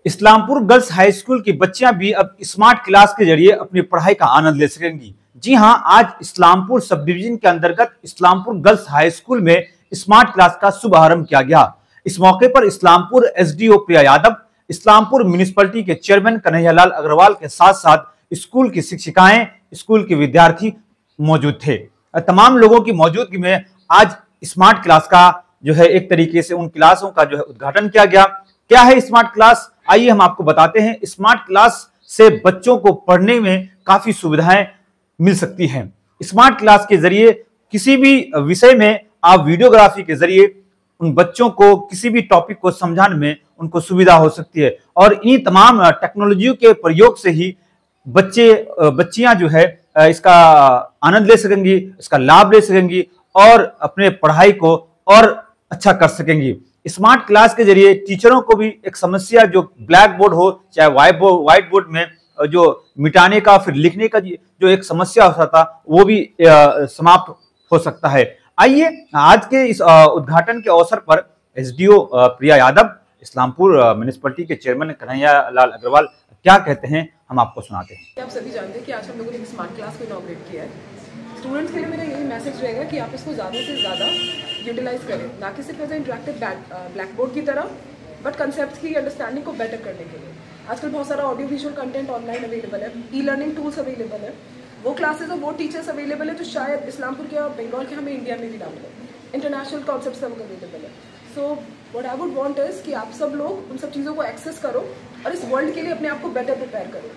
Islampur girls high school की बच्चियां भी अब स्मार्ट क्लास के जरिए अपनी पढ़ाई का आनंद ले सकेंगी। जी हां, आज इस्लामपुर सब डिवीजन के अंतर्गत इस्लामपुर गर्ल्स हाई स्कूल में स्मार्ट क्लास का शुभारंभ किया गया। इस मौके पर इस्लामपुर एसडीओ प्रिया यादव, इस्लामपुर म्युनिसिपैलिटी के चेयरमैन कन्हैयालाल अग्रवाल के साथ साथ स्कूल की शिक्षिकाएं, स्कूल के विद्यार्थी मौजूद थे। तमाम लोगों की मौजूदगी में आज स्मार्ट क्लास का एक तरीके से उन क्लासों का उद्घाटन किया गया। क्या है स्मार्ट क्लास, आइए हम आपको बताते हैं। स्मार्ट क्लास से बच्चों को पढ़ने में काफी सुविधाएं मिल सकती हैं। स्मार्ट क्लास के जरिए किसी भी विषय में आप वीडियोग्राफी के जरिए उन बच्चों को किसी भी टॉपिक को समझाने में उनको सुविधा हो सकती है और इन तमाम टेक्नोलॉजी के प्रयोग से ही बच्चियां इसका आनंद ले सकेंगी, इसका लाभ ले सकेंगी और अपने पढ़ाई को और अच्छा कर सकेंगी। स्मार्ट क्लास के जरिए टीचरों को भी एक समस्या जो ब्लैक बोर्ड हो चाहे व्हाइट बोर्ड में जो मिटाने का फिर लिखने का जो एक समस्या होता था वो भी समाप्त हो सकता है। आइए आज के इस उद्घाटन के अवसर पर एसडीओ प्रिया यादव, इस्लामपुर म्युनिसिपैलिटी के चेयरमैन कन्हैयालाल अग्रवाल क्या कहते हैं हम आपको सुनाते हैं। आप सभी जानते हैं कि आज हम लोगों ने स्मार्ट क्लास को इनॉग्रेट किया है। स्टूडेंट्स के लिए मेरा यही मैसेज रहेगा कि आप इसको ज़्यादा से ज़्यादा यूटिलाइज करें, ना कि सिर्फ एज इंटरेक्टिव ब्लैक बोर्ड की तरह, बट कंसेप्ट की अंडरस्टैंडिंग को बेटर करने के लिए। आजकल बहुत सारा audio visual content online available है, ई लर्निंग टूल्स अवेलेबल है, वो क्लासेस और वो टीचर्स अवेलेबल है जो शायद इस्लामपुर के और बंगाल के हमें इंडिया में भी ना मिले। इंटरनेशनल कॉन्सेप्ट सब अवेलेबल है। So what I would want is कि आप सब लोग उन सब चीज़ों को एक्सेस करो और इस वर्ल्ड के लिए अपने आप को बेटर प्रिपेयर करो।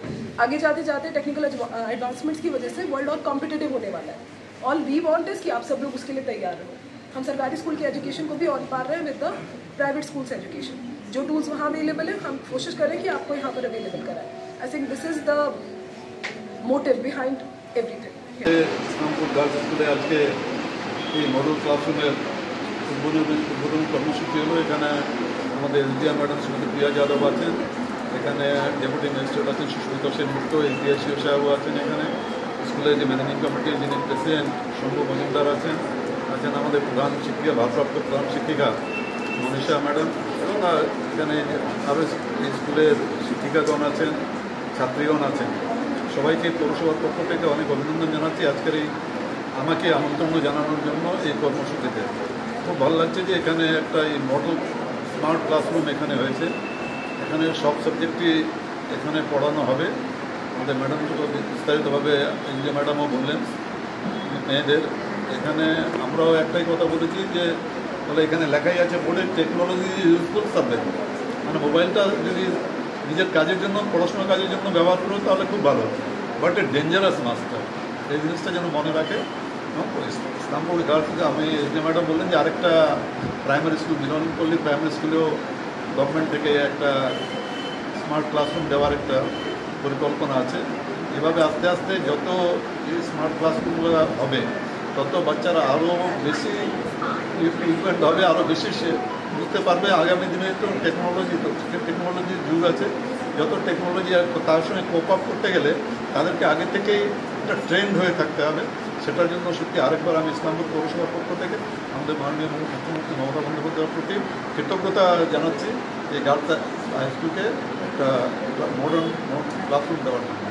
आगे जाते जाते टेक्निकल एडवांसमेंट्स की वजह से वर्ल्ड और कॉम्पिटिटिव होने वाला है। ऑल वी वांट इज कि आप सब लोग उसके लिए तैयार रहो। हम सरकारी स्कूल की एजुकेशन को भी ऑन पार रहे हैं with the private schools education. जो टूल्स वहाँ अवेलेबल है हम कोशिश करें कि आपको यहाँ पर अवेलेबल कराएं। I think this is the motive behind everything. Islampur girls स्कूले आज के मॉडल क्लासरूमेर उद्বোधन কর্মসূচি হলো। এখানে আমাদের এসডিআর ম্যাডাম শ্রীমতী প্রিয়া যাদব আছেন, এখানে ডেপুটি ম্যাজিস্ট্রেট আছেন সুস্মিতা সেনগুপ্ত, এসডিআইসিও সাহেবও আছেন, এখানে স্কুলের যে ম্যানেজিং কমিটির যিনি প্রেসিডেন্ট শম্ভু মজুমদার আছেন আমাদের প্রধান শিক্ষিকা ভারপ্রাপ্ত প্রধান শিক্ষিকা মনীষা ম্যাডাম এবং এখানে আরও স্কুলের শিক্ষিকাগণ আছেন, ছাত্রীগণ আছেন। সবাইকে পৌরসভার পক্ষ থেকে অনেক অভিনন্দন জানাচ্ছি আজকের এই আমাকে আমন্ত্রণ জানানোর জন্য এই কর্মসূচিতে। খুব ভালো লাগছে যে এখানে একটা এই মডেল স্মার্ট ক্লাসরুম এখানে হয়েছে। এখানে সব সাবজেক্টই এখানে পড়ানো হবে। আমাদের ম্যাডামগুলো বিস্তারিতভাবে ইন্ডিয়া ম্যাডামও বললেন মেয়েদের। এখানে আমরাও একটাই কথা বলেছি যে বলে এখানে লেখাই আছে বোর্ডে টেকনোলজি ইউজফুল সাবজেক্ট, মানে মোবাইলটা যদি নিজের কাজের জন্য পড়াশোনার কাজের জন্য ব্যবহার করো তাহলে খুব ভালো, বাট এ ডেঞ্জারাস মাস্টার, এই জিনিসটা যেন মনে রাখে। ইসলামপুর গার্লসকে আমি এসডি ম্যাডাম বললেন যে আরেকটা প্রাইমারি স্কুল বিনোদনপল্লী প্রাইমারি স্কুলেও গভর্নমেন্ট থেকে একটা স্মার্ট ক্লাসরুম দেওয়ার একটা পরিকল্পনা আছে। এভাবে আস্তে আস্তে যত এই স্মার্ট ক্লাসরুমগুলো হবে তত বাচ্চারা আরও বেশি ইকুইপমেন্ট হবে, আরও বেশি সে বুঝতে পারবে। আগামী দিনে তো টেকনোলজির যুগ আছে, যত টেকনোলজি তার সঙ্গে কোপ আপ করতে গেলে তাদেরকে আগে থেকেই একটা ট্রেন্ড হয়ে থাকতে হবে। সেটার জন্য সত্যি আরেকবার আমি ইসলামপুর পৌরসভার পক্ষ থেকে আমাদের মাননীয় মুখ্যমন্ত্রী মমতা বন্দ্যোপাধ্যায়ের প্রতি কৃতজ্ঞতা জানাচ্ছি এই গার্লস হাই স্কুলকে একটা মডার্ন ক্লাসরুম দেওয়ার জন্য।